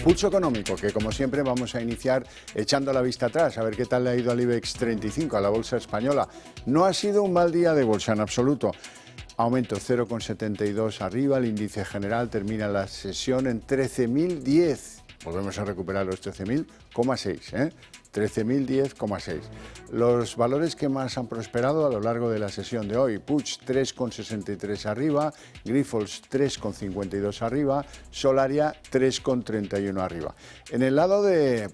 Pulso económico, que como siempre vamos a iniciar echando la vista atrás, a ver qué tal le ha ido al IBEX 35, a la bolsa española. No ha sido un mal día de bolsa en absoluto. Aumento 0,72 arriba, el índice general termina la sesión en 13.010. Volvemos a recuperar los 13.000,6, 13.010,6. Los valores que más han prosperado a lo largo de la sesión de hoy: Puig 3,63 arriba, Grifols 3,52 arriba, Solaria 3,31 arriba. En el lado de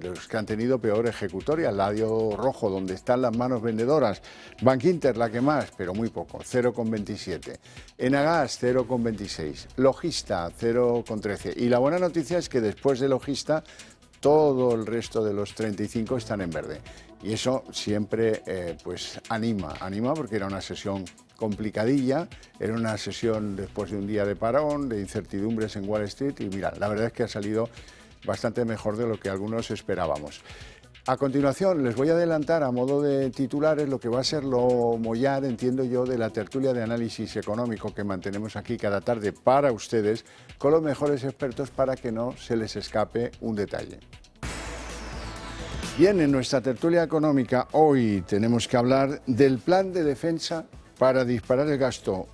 los que han tenido peor ejecutoria, el lado rojo, donde están las manos vendedoras, Bankinter la que más, pero muy poco, 0,27. Enagas 0,26, Logista 0,13. Y la buena noticia es que después de Logista todo el resto de los 35 están en verde. Y eso siempre anima porque era una sesión complicadilla, era una sesión después de un día de parón, de incertidumbres en Wall Street, y mira, la verdad es que ha salido bastante mejor de lo que algunos esperábamos. A continuación les voy a adelantar a modo de titulares lo que va a ser lo mollar, entiendo yo, de la tertulia de análisis económico que mantenemos aquí cada tarde para ustedes, con los mejores expertos para que no se les escape un detalle. Bien, en nuestra tertulia económica hoy tenemos que hablar del plan de defensa para disparar el gasto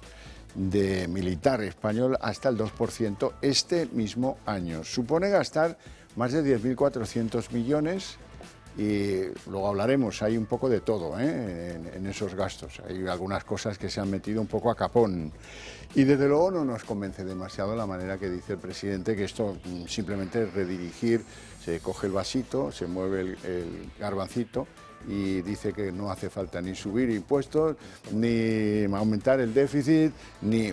de militar español hasta el 2% este mismo año. Supone gastar más de 10.400 millones. Y luego hablaremos, hay un poco de todo en esos gastos, hay algunas cosas que se han metido un poco a capón y desde luego no nos convence demasiado la manera que dice el presidente, que esto simplemente es redirigir, se coge el vasito, se mueve el garbancito y dice que no hace falta ni subir impuestos, ni aumentar el déficit, ni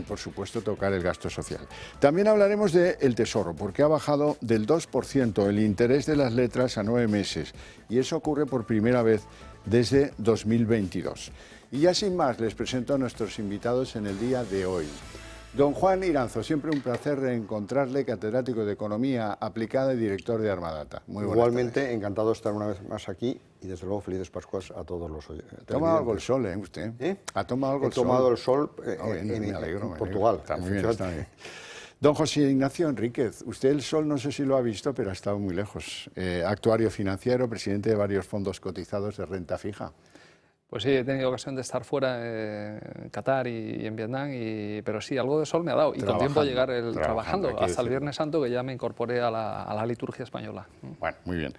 por supuesto tocar el gasto social. También hablaremos del Tesoro, porque ha bajado del 2% el interés de las letras a 9 meses, y eso ocurre por primera vez desde 2022. Y ya sin más, les presento a nuestros invitados en el día de hoy. Don Juan Iranzo, siempre un placer reencontrarle, catedrático de Economía Aplicada y director de Armadata. Muy buenas Igualmente, tardes. encantado de estar una vez más aquí y desde luego felices Pascuas a todos los oyentes. ¿Ha tomado algo el sol, usted? ¿Ha tomado algo el sol? He tomado el sol me alegro, en Portugal. Está muy bien, está bien. Don José Ignacio Enríquez, usted el sol no sé si lo ha visto, pero ha estado muy lejos. Actuario financiero, presidente de varios fondos cotizados de renta fija. Pues sí, he tenido ocasión de estar fuera en Qatar y en Vietnam, pero sí, algo de sol me ha dado. Y con tiempo llegar trabajando hasta el Viernes Santo, que ya me incorporé a la liturgia española. Bueno, muy bien.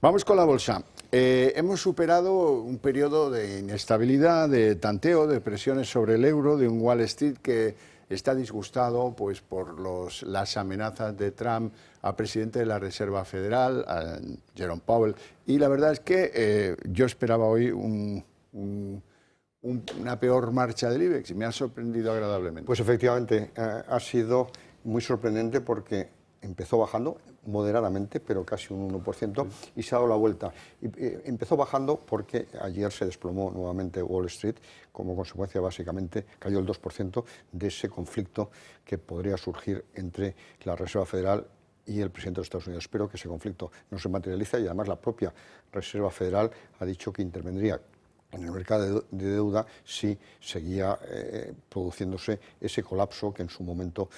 Vamos con la bolsa. Hemos superado un periodo de inestabilidad, de tanteo, de presiones sobre el euro, de un Wall Street que está disgustado pues, por las amenazas de Trump al presidente de la Reserva Federal, a Jerome Powell. Y la verdad es que yo esperaba hoy una peor marcha del IBEX y me ha sorprendido agradablemente. Pues efectivamente, ha sido muy sorprendente porque empezó bajando moderadamente, pero casi un 1%, y se ha dado la vuelta. Y, empezó bajando porque ayer se desplomó nuevamente Wall Street, como consecuencia básicamente cayó el 2% de ese conflicto que podría surgir entre la Reserva Federal y el presidente de los Estados Unidos. Espero que ese conflicto no se materialice y además la propia Reserva Federal ha dicho que intervendría en el mercado de deuda si seguía produciéndose ese colapso que en su momento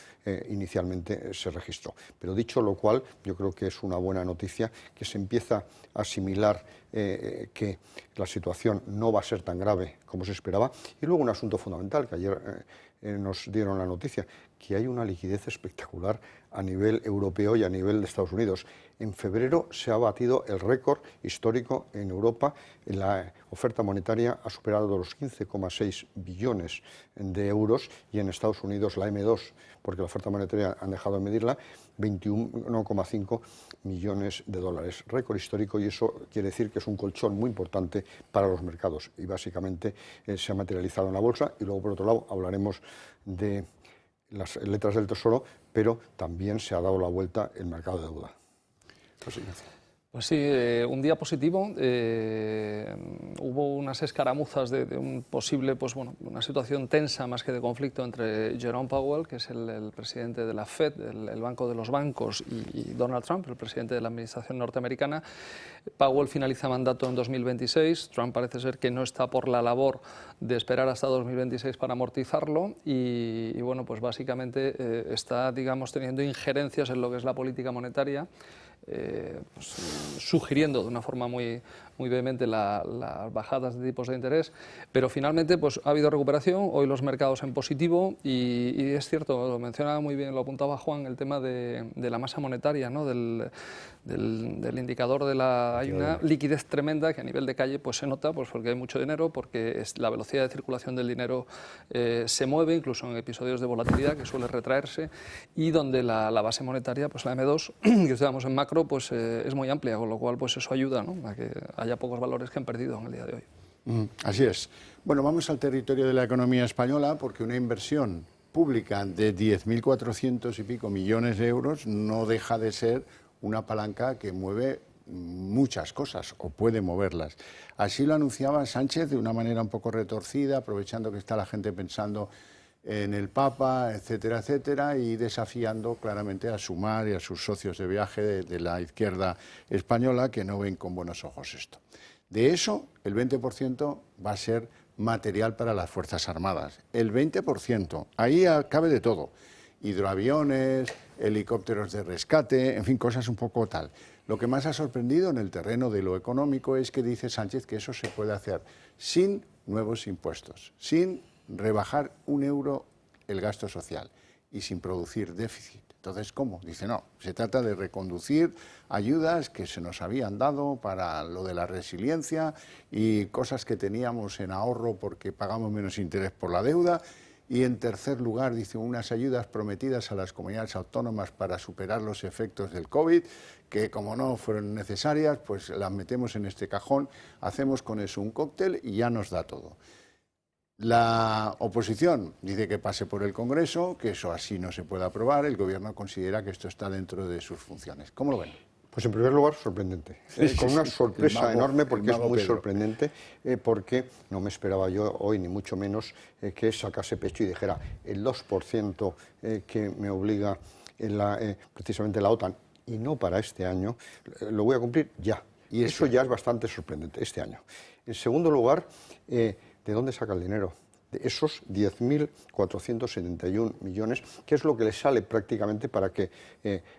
inicialmente se registró. Pero dicho lo cual, yo creo que es una buena noticia que se empieza a asimilar que la situación no va a ser tan grave como se esperaba. Y luego un asunto fundamental que ayer nos dieron la noticia, que hay una liquidez espectacular a nivel europeo y a nivel de Estados Unidos. En febrero se ha batido el récord histórico en Europa. La oferta monetaria ha superado los 15,6 billones de euros y en Estados Unidos la M2, porque la oferta monetaria han dejado de medirla, 21,5 millones de dólares. Récord histórico, y eso quiere decir que es un colchón muy importante para los mercados y básicamente se ha materializado en la bolsa. Y luego, por otro lado, hablaremos de las letras del Tesoro, pero también se ha dado la vuelta el mercado de deuda. Pues Pues sí, un día positivo. Hubo unas escaramuzas de un posible, pues bueno, una situación tensa más que de conflicto entre Jerome Powell, que es el presidente de la Fed, el banco de los bancos, y Donald Trump, el presidente de la administración norteamericana. Powell finaliza mandato en 2026. Trump parece ser que no está por la labor de esperar hasta 2026 para amortizarlo y bueno, pues básicamente está, digamos, teniendo injerencias en lo que es la política monetaria. Pues, sugiriendo de una forma muy vehemente las bajadas de tipos de interés, pero finalmente pues, ha habido recuperación, hoy los mercados en positivo y es cierto, lo mencionaba muy bien, lo apuntaba Juan, el tema de la masa monetaria, ¿no? del indicador de la... Hay una liquidez tremenda que a nivel de calle pues, se nota pues, porque hay mucho dinero, porque la velocidad de circulación del dinero se mueve, incluso en episodios de volatilidad que suele retraerse, y donde la base monetaria, pues la M2, que estudiamos en macro, pues es muy amplia, con lo cual pues eso ayuda, ¿no? A que haya pocos valores que han perdido en el día de hoy. Así es. Bueno, vamos al territorio de la economía española porque una inversión pública de 10.400 y pico millones de euros no deja de ser una palanca que mueve muchas cosas o puede moverlas. Así lo anunciaba Sánchez de una manera un poco retorcida, aprovechando que está la gente pensando en el Papa, etcétera, etcétera, y desafiando claramente a Sumar y a sus socios de viaje de la izquierda española que no ven con buenos ojos esto. De eso, el 20% va a ser material para las Fuerzas Armadas. El 20%, ahí cabe de todo. Hidroaviones, helicópteros de rescate, en fin, cosas un poco tal. Lo que más ha sorprendido en el terreno de lo económico es que dice Sánchez que eso se puede hacer sin nuevos impuestos, sin rebajar un euro el gasto social y sin producir déficit. Entonces, ¿cómo? Dice, no, se trata de reconducir ayudas que se nos habían dado para lo de la resiliencia y cosas que teníamos en ahorro porque pagamos menos interés por la deuda. Y en tercer lugar, dice, unas ayudas prometidas a las comunidades autónomas para superar los efectos del COVID, que como no fueron necesarias, pues las metemos en este cajón, hacemos con eso un cóctel y ya nos da todo. La oposición dice que pase por el Congreso, que eso así no se puede aprobar. El Gobierno considera que esto está dentro de sus funciones. ¿Cómo lo ven? Pues en primer lugar, sorprendente. Con una sorpresa enorme, porque es muy sorprendente, porque no me esperaba yo hoy, ni mucho menos, que sacase pecho y dijera el 2% que me obliga precisamente la OTAN, y no para este año, lo voy a cumplir ya. Y eso ya es bastante sorprendente, este año. En segundo lugar, ¿de dónde saca el dinero? De esos 10.471 millones, que es lo que le sale prácticamente para que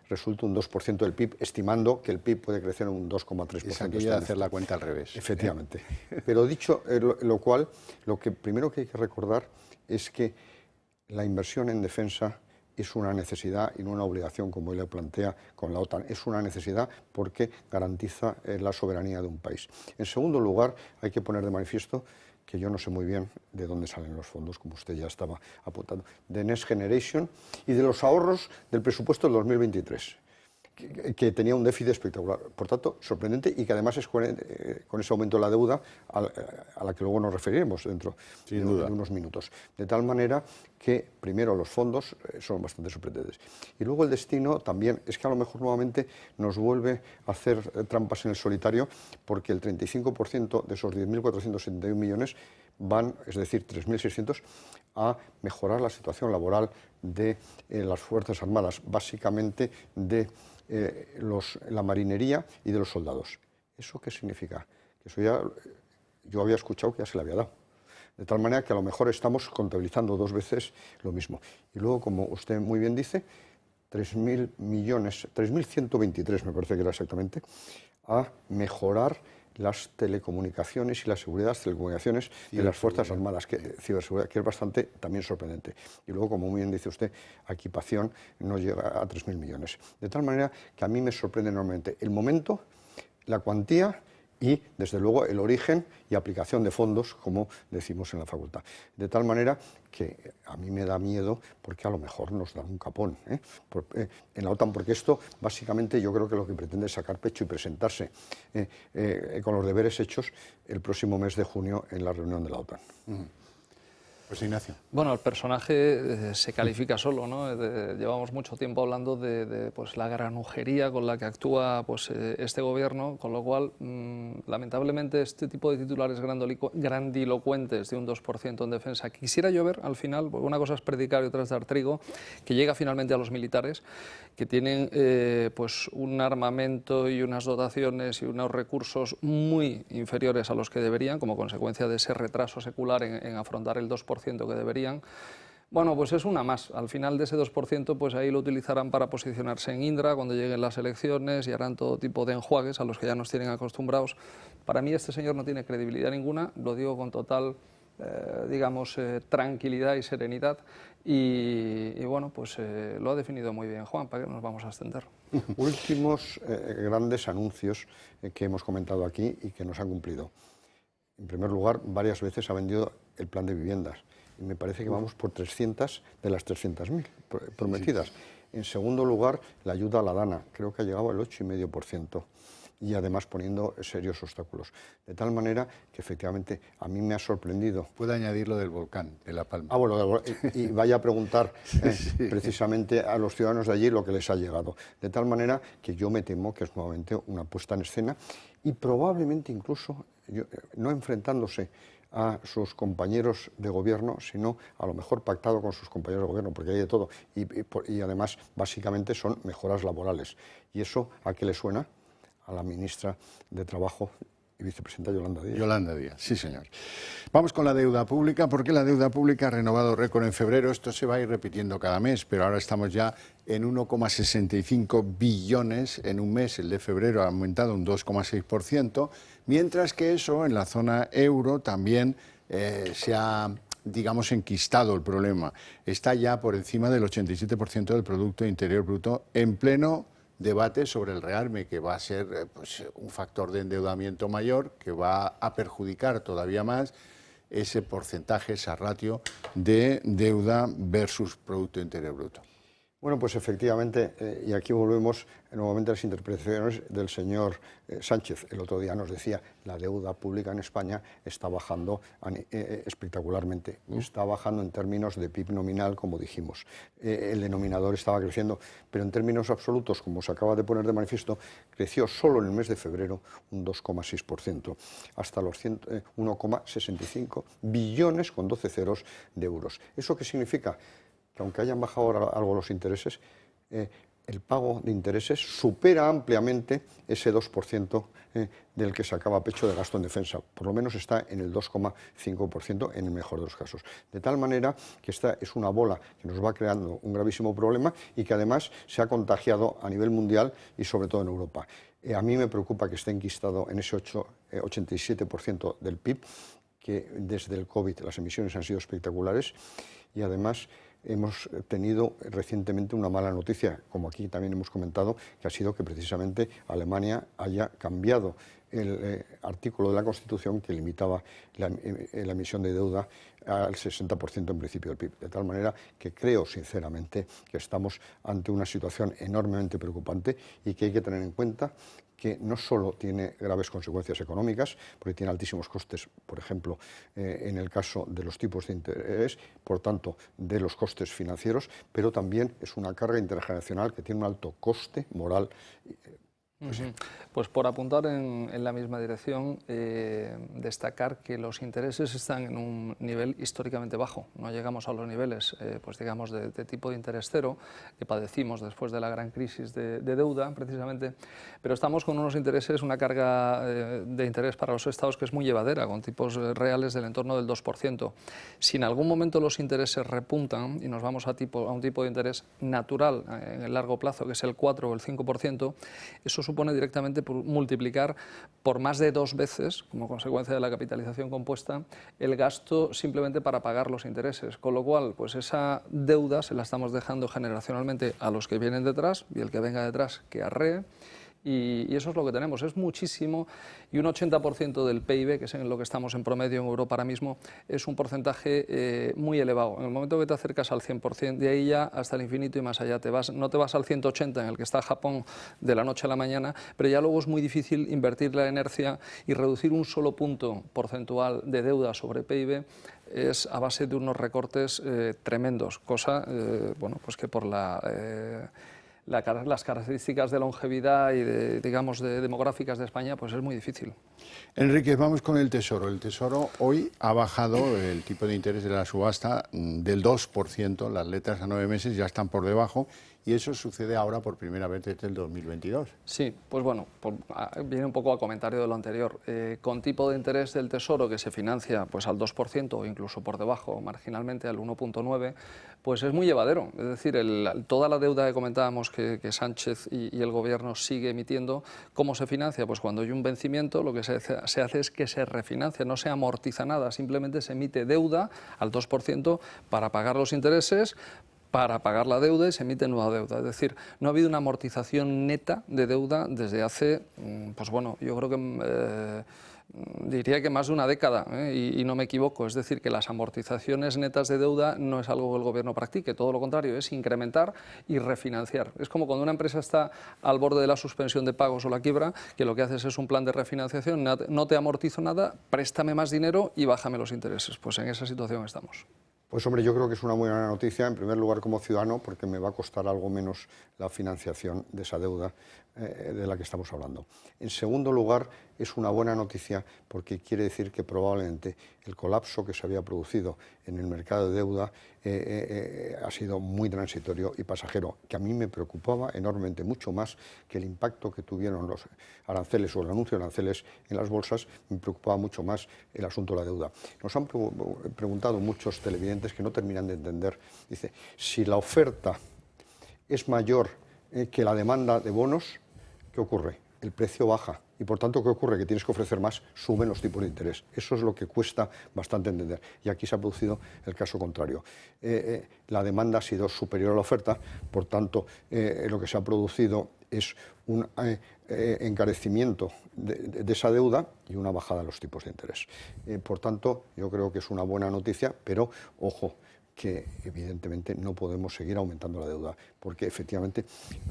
resulte un 2% del PIB, estimando que el PIB puede crecer un 2,3%. Es aquello de hacer la cuenta al revés. Efectivamente. Pero dicho lo cual, lo que primero que hay que recordar es que la inversión en defensa es una necesidad y no una obligación, como él lo plantea con la OTAN. Es una necesidad porque garantiza la soberanía de un país. En segundo lugar, hay que poner de manifiesto que yo no sé muy bien de dónde salen los fondos, como usted ya estaba apuntando, de Next Generation y de los ahorros del presupuesto del 2023, que tenía un déficit espectacular. Por tanto, sorprendente, y que además es coherente con ese aumento de la deuda a la que luego nos referiremos dentro de unos minutos. De tal manera que, primero, los fondos son bastante sorprendentes. Y luego el destino también es que a lo mejor nuevamente nos vuelve a hacer trampas en el solitario, porque el 35% de esos 10.471 millones van, es decir, 3.600, a mejorar la situación laboral de las Fuerzas Armadas, básicamente de la marinería y de los soldados. ¿Eso qué significa? Que eso ya, yo había escuchado que ya se le había dado. De tal manera que a lo mejor estamos contabilizando dos veces lo mismo. Y luego, como usted muy bien dice, 3.000 millones, 3.123 me parece que era exactamente, a mejorar las telecomunicaciones y la seguridad de las telecomunicaciones de las Fuerzas Armadas, ciberseguridad, que es bastante también sorprendente. Y luego, como muy bien dice usted, equipación no llega a 3.000 millones. De tal manera que a mí me sorprende enormemente el momento, la cuantía y, desde luego, el origen y aplicación de fondos, como decimos en la facultad. De tal manera que a mí me da miedo porque a lo mejor nos da un capón en la OTAN, porque esto básicamente yo creo que lo que pretende es sacar pecho y presentarse con los deberes hechos el próximo mes de junio en la reunión de la OTAN. Pues Ignacio. Bueno, el personaje se califica solo, ¿no? Llevamos mucho tiempo hablando de pues, la granujería con la que actúa pues, este gobierno, con lo cual, lamentablemente, este tipo de titulares grandilocuentes de un 2% en defensa. Quisiera yo ver, al final, porque una cosa es predicar y otra es dar trigo, que llega finalmente a los militares, que tienen pues, un armamento y unas dotaciones y unos recursos muy inferiores a los que deberían, como consecuencia de ese retraso secular en afrontar el 2% que deberían. Bueno, pues es una más. Al final de ese 2%, pues ahí lo utilizarán para posicionarse en Indra cuando lleguen las elecciones y harán todo tipo de enjuagues a los que ya nos tienen acostumbrados. Para mí este señor no tiene credibilidad ninguna, lo digo con total, tranquilidad y serenidad. Y bueno, pues lo ha definido muy bien Juan, ¿para qué nos vamos a extender? Últimos grandes anuncios que hemos comentado aquí y que nos han cumplido. En primer lugar, varias veces ha vendido el plan de viviendas y me parece que vamos por 300 de las 300.000 prometidas. Sí. En segundo lugar, la ayuda a la Dana, creo que ha llegado al 8,5% y además poniendo serios obstáculos. De tal manera que efectivamente a mí me ha sorprendido. Puede añadir lo del volcán de La Palma. Bueno, y vaya a preguntar sí. Precisamente a los ciudadanos de allí lo que les ha llegado. De tal manera que yo me temo que es nuevamente una puesta en escena y probablemente incluso no enfrentándose a sus compañeros de gobierno, sino a lo mejor pactado con sus compañeros de gobierno, porque hay de todo. Y además, básicamente, son mejoras laborales. ¿Y eso a qué le suena? A la ministra de Trabajo y vicepresidenta Yolanda Díaz. Yolanda Díaz, sí señor. Vamos con la deuda pública, porque la deuda pública ha renovado récord en febrero. Esto se va a ir repitiendo cada mes, pero ahora estamos ya en 1,65 billones en un mes. El de febrero ha aumentado un 2,6%, mientras que eso en la zona euro también se ha, digamos, enquistado el problema. Está ya por encima del 87% del Producto Interior Bruto en pleno debate sobre el rearme, que va a ser pues, un factor de endeudamiento mayor, que va a perjudicar todavía más ese porcentaje, esa ratio de deuda versus Producto Interior Bruto. Bueno, pues efectivamente, y aquí volvemos nuevamente a las interpretaciones del señor Sánchez. El otro día nos decía, la deuda pública en España está bajando espectacularmente. Está bajando en términos de PIB nominal, como dijimos. El denominador estaba creciendo, pero en términos absolutos, como se acaba de poner de manifiesto, creció solo en el mes de febrero un 2,6%, hasta los 1,65 billones con 12 ceros de euros. ¿Eso qué significa? Que aunque hayan bajado algo los intereses, el pago de intereses supera ampliamente ese 2% del que sacaba pecho de gasto en defensa. Por lo menos está en el 2,5% en el mejor de los casos. De tal manera que esta es una bola que nos va creando un gravísimo problema y que además se ha contagiado a nivel mundial y sobre todo en Europa. A mí me preocupa que esté enquistado en ese 87% del PIB, que desde el COVID las emisiones han sido espectaculares y además hemos tenido recientemente una mala noticia, como aquí también hemos comentado, que ha sido que precisamente Alemania haya cambiado el artículo de la Constitución que limitaba la emisión de deuda al 60% en principio del PIB. De tal manera que creo sinceramente que estamos ante una situación enormemente preocupante y que hay que tener en cuenta que no solo tiene graves consecuencias económicas, porque tiene altísimos costes, por ejemplo, en el caso de los tipos de interés, por tanto, de los costes financieros, pero también es una carga intergeneracional que tiene un alto coste moral. Pues por apuntar en la misma dirección, destacar que los intereses están en un nivel históricamente bajo. No llegamos a los niveles, pues digamos, de tipo de interés cero que padecimos después de la gran crisis de deuda, precisamente, pero estamos con unos intereses, una carga de interés para los estados que es muy llevadera, con tipos reales del entorno del 2%. Si en algún momento los intereses repuntan y nos vamos a un tipo de interés natural en el largo plazo, que es el 4 o el 5%, eso supone directamente multiplicar por más de 2 veces, como consecuencia de la capitalización compuesta, el gasto simplemente para pagar los intereses. Con lo cual, pues esa deuda se la estamos dejando generacionalmente a los que vienen detrás, y el que venga detrás que arree, Y eso es lo que tenemos, es muchísimo, y un 80% del PIB, que es en lo que estamos en promedio en Europa ahora mismo, es un porcentaje muy elevado. En el momento que te acercas al 100%, de ahí ya hasta el infinito y más allá, no te vas al 180 en el que está Japón de la noche a la mañana, pero ya luego es muy difícil invertir la inercia y reducir un solo punto porcentual de deuda sobre PIB es a base de unos recortes tremendos, cosa bueno, pues que por las características de longevidad y digamos demográficas de España, pues es muy difícil. Enrique, vamos con el Tesoro. El Tesoro hoy ha bajado el tipo de interés de la subasta del 2%, las letras a 9 meses ya están por debajo, y eso sucede ahora por primera vez desde el 2022. Sí, pues bueno, viene un poco a comentario de lo anterior. Con tipo de interés del Tesoro que se financia pues al 2% o incluso por debajo, marginalmente al 1,9%, pues es muy llevadero. Es decir, toda la deuda que comentábamos que Sánchez y el Gobierno sigue emitiendo, ¿cómo se financia? Pues cuando hay un vencimiento lo que se hace es que se refinancia, no se amortiza nada, simplemente se emite deuda al 2% para pagar los intereses, para pagar la deuda y se emite nueva deuda. Es decir, no ha habido una amortización neta de deuda desde hace, pues bueno, yo creo que diría que más de una década, y no me equivoco. Es decir, que las amortizaciones netas de deuda no es algo que el Gobierno practique, todo lo contrario, es incrementar y refinanciar. Es como cuando una empresa está al borde de la suspensión de pagos o la quiebra, que lo que haces es un plan de refinanciación, no te amortizo nada, préstame más dinero y bájame los intereses. Pues en esa situación estamos. Pues hombre, yo creo que es una buena noticia, en primer lugar como ciudadano, porque me va a costar algo menos la financiación de esa deuda de la que estamos hablando. En segundo lugar, es una buena noticia porque quiere decir que probablemente el colapso que se había producido en el mercado de deuda ha sido muy transitorio y pasajero, que a mí me preocupaba enormemente, mucho más que el impacto que tuvieron los aranceles o el anuncio de aranceles en las bolsas. Me preocupaba mucho más el asunto de la deuda. Nos han preguntado muchos televidentes que no terminan de entender. Dice, si la oferta es mayor que la demanda de bonos, ¿qué ocurre? El precio baja y por tanto, ¿qué ocurre? Que tienes que ofrecer más, suben los tipos de interés. Eso es lo que cuesta bastante entender. Y aquí se ha producido el caso contrario. La demanda ha sido superior a la oferta, por tanto, lo que se ha producido es un encarecimiento de esa deuda y una bajada de los tipos de interés. Por tanto, yo creo que es una buena noticia, pero ojo, que evidentemente no podemos seguir aumentando la deuda, porque efectivamente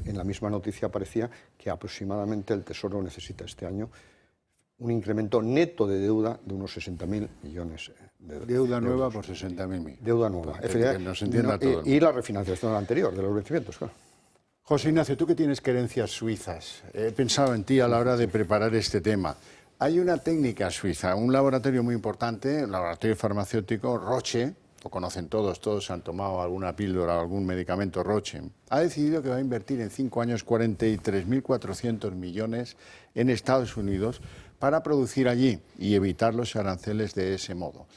en la misma noticia aparecía que aproximadamente el Tesoro necesita este año un incremento neto de deuda de unos 60.000 millones de euros. Deuda nueva por 60.000 millones. Deuda nueva. Que nos entienda todo. Y la refinanciación anterior de los vencimientos, claro. José Ignacio, tú que tienes querencias suizas, he pensado en ti a la hora de preparar este tema. Hay una técnica suiza, un laboratorio muy importante, el laboratorio farmacéutico Roche, lo conocen todos han tomado alguna píldora o algún medicamento Roche, ha decidido que va a invertir en 5 años 43.400 millones en Estados Unidos para producir allí y evitar los aranceles de ese modo.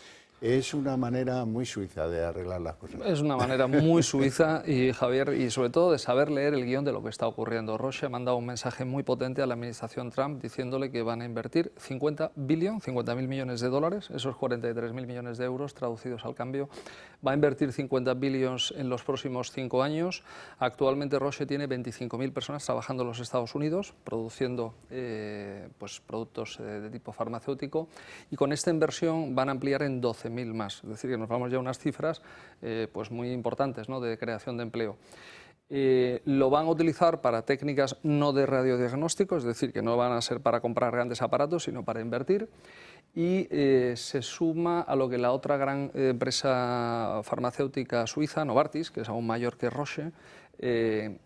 Es una manera muy suiza de arreglar las cosas. Es una manera muy suiza, y Javier, y sobre todo de saber leer el guión de lo que está ocurriendo. Roche ha mandado un mensaje muy potente a la administración Trump diciéndole que van a invertir 50.000 millones de dólares, esos 43.000 millones de euros traducidos al cambio. Va a invertir 50 billions en los próximos 5 años. Actualmente Roche tiene 25.000 personas trabajando en los Estados Unidos, produciendo pues, productos de tipo farmacéutico, y con esta inversión van a ampliar en 12.000 más, es decir, que nos vamos ya a unas cifras pues muy importantes, ¿no?, de creación de empleo. Lo van a utilizar para técnicas no de radiodiagnóstico, es decir, que no van a ser para comprar grandes aparatos, sino para invertir, y se suma a lo que la otra gran empresa farmacéutica suiza, Novartis, que es aún mayor que Roche,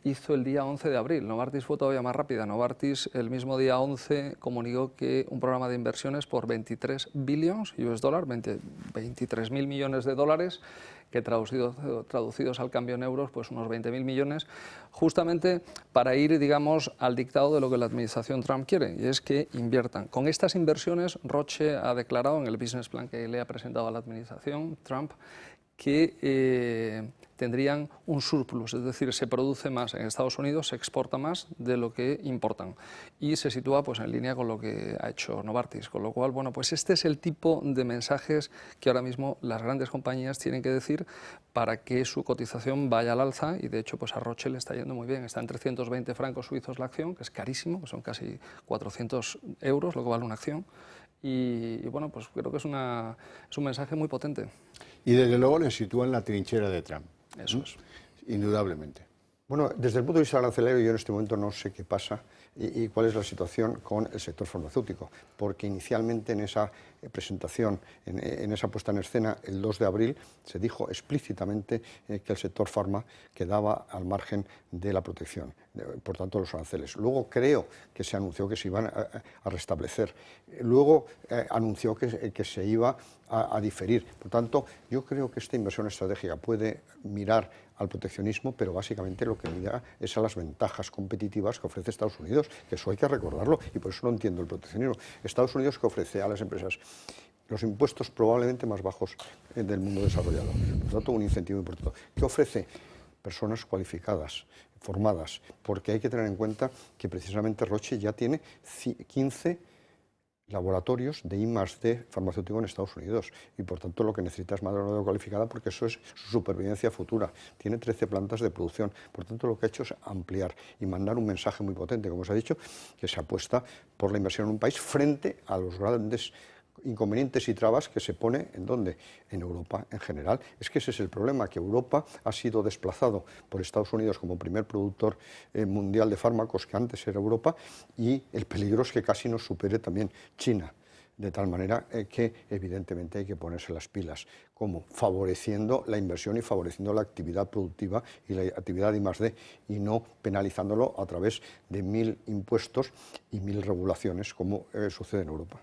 hizo el día 11 de abril. Novartis fue todavía más rápida. Novartis el mismo día 11 comunicó que un programa de inversiones por 23 billions US dólares, 23.000 millones de dólares, que traducidos al cambio en euros, pues unos 20.000 millones, justamente para ir, digamos, al dictado de lo que la administración Trump quiere, y es que inviertan. Con estas inversiones, Roche ha declarado en el business plan que le ha presentado a la administración Trump que tendrían un surplus, es decir, se produce más en Estados Unidos, se exporta más de lo que importan y se sitúa pues en línea con lo que ha hecho Novartis, con lo cual, bueno, pues este es el tipo de mensajes que ahora mismo las grandes compañías tienen que decir para que su cotización vaya al alza, y de hecho pues a Roche le está yendo muy bien, está en 320 francos suizos la acción, que es carísimo, que son casi 400 euros lo que vale una acción, y bueno, pues creo que es un mensaje muy potente. Y desde luego le sitúa en la trinchera de Trump. Eso es. Indudablemente. Bueno, desde el punto de vista arancelario, yo en este momento no sé qué pasa y cuál es la situación con el sector farmacéutico, porque inicialmente en esa presentación, en esa puesta en escena, el 2 de abril, se dijo explícitamente que el sector farma quedaba al margen de la protección, por tanto los aranceles. Luego creo que se anunció que se iban a restablecer, luego anunció que se iba a diferir. Por tanto, yo creo que esta inversión estratégica puede mirar al proteccionismo, pero básicamente lo que mira es a las ventajas competitivas que ofrece Estados Unidos, que eso hay que recordarlo, y por eso no entiendo el proteccionismo. Estados Unidos, que ofrece a las empresas los impuestos probablemente más bajos del mundo desarrollado, por tanto un incentivo importante, que ofrece personas cualificadas, formadas, porque hay que tener en cuenta que precisamente Roche ya tiene 15 laboratorios de I+D farmacéutico en Estados Unidos y por tanto lo que necesita es mano de obra cualificada, porque eso es su supervivencia futura. Tiene 13 plantas de producción, por tanto lo que ha hecho es ampliar y mandar un mensaje muy potente, como os ha dicho, que se apuesta por la inversión en un país frente a los grandes inconvenientes y trabas que se pone en ¿dónde? En Europa en general. Es que ese es el problema, que Europa ha sido desplazado por Estados Unidos como primer productor mundial de fármacos, que antes era Europa, y el peligro es que casi nos supere también China. De tal manera que evidentemente hay que ponerse las pilas, como favoreciendo la inversión y favoreciendo la actividad productiva y la actividad de I+D, y no penalizándolo a través de 1000 impuestos y 1000 regulaciones como sucede en Europa.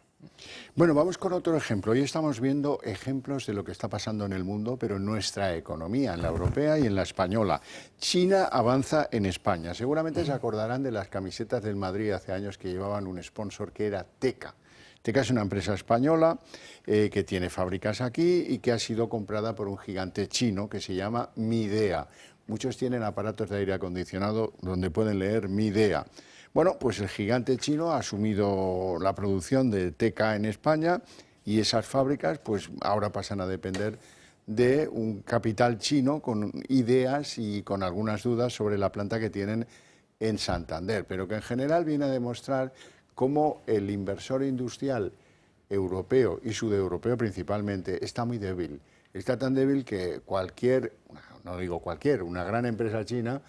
Bueno, vamos con otro ejemplo. Hoy estamos viendo ejemplos de lo que está pasando en el mundo, pero en nuestra economía, en la europea y en la española. China avanza en España. Seguramente se acordarán de las camisetas del Madrid hace años que llevaban un sponsor que era Teka. Teka es una empresa española que tiene fábricas aquí y que ha sido comprada por un gigante chino que se llama Midea. Muchos tienen aparatos de aire acondicionado donde pueden leer Midea. Bueno, pues el gigante chino ha asumido la producción de Teka en España y esas fábricas pues ahora pasan a depender de un capital chino con ideas y con algunas dudas sobre la planta que tienen en Santander, pero que en general viene a demostrar cómo el inversor industrial europeo y sudeuropeo principalmente está muy débil. Está tan débil que una gran empresa china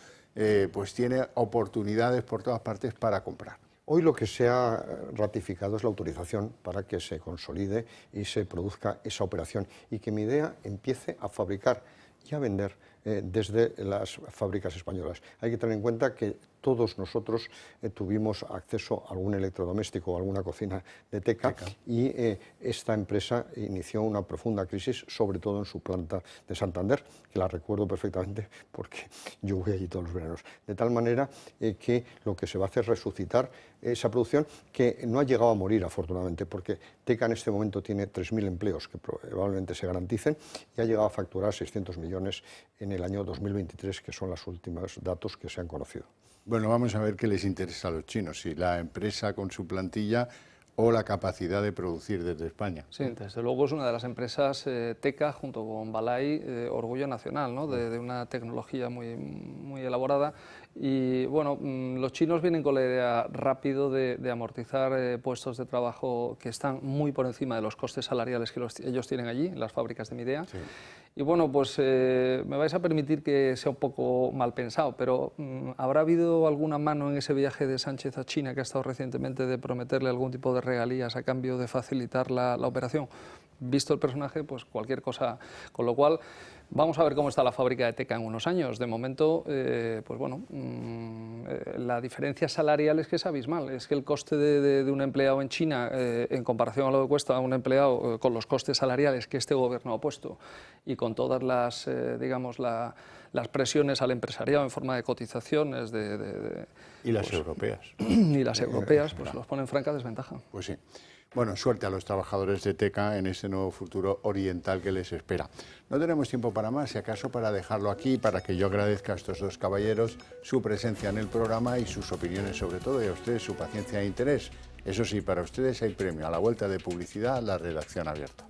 pues tiene oportunidades por todas partes para comprar. Hoy lo que se ha ratificado es la autorización para que se consolide y se produzca esa operación y que Midea empiece a fabricar y a vender desde las fábricas españolas. Hay que tener en cuenta que todos nosotros tuvimos acceso a algún electrodoméstico o alguna cocina de Teka. Y esta empresa inició una profunda crisis, sobre todo en su planta de Santander, que la recuerdo perfectamente porque yo voy allí todos los veranos. De tal manera que lo que se va a hacer es resucitar esa producción, que no ha llegado a morir afortunadamente, porque Teka en este momento tiene 3.000 empleos que probablemente se garanticen y ha llegado a facturar 600 millones en el año 2023, que son los últimos datos que se han conocido. Bueno, vamos a ver qué les interesa a los chinos, si la empresa con su plantilla o la capacidad de producir desde España. Sí, desde luego es una de las empresas Teka, junto con Balay, orgullo nacional, ¿no? de una tecnología muy elaborada. Y bueno, los chinos vienen con la idea rápido de amortizar puestos de trabajo que están muy por encima de los costes salariales que ellos tienen allí, en las fábricas de Midea. Sí. Y bueno, pues me vais a permitir que sea un poco mal pensado, pero ¿habrá habido alguna mano en ese viaje de Sánchez a China que ha estado recientemente de prometerle algún tipo de regalías a cambio de facilitar la operación? Visto el personaje, pues cualquier cosa. Con lo cual, vamos a ver cómo está la fábrica de Teka en unos años. De momento, pues bueno, la diferencia salarial es que es abismal. Es que el coste de un empleado en China, en comparación a lo que cuesta un empleado con los costes salariales que este gobierno ha puesto y con todas las, digamos, las presiones al empresariado en forma de cotizaciones y las europeas. Y las europeas, pues los pone en franca desventaja. Pues sí. Bueno, suerte a los trabajadores de Teca en ese nuevo futuro oriental que les espera. No tenemos tiempo para más, si acaso para dejarlo aquí, para que yo agradezca a estos dos caballeros su presencia en el programa y sus opiniones sobre todo, y a ustedes su paciencia e interés. Eso sí, para ustedes hay premio. A la vuelta de publicidad, la redacción abierta.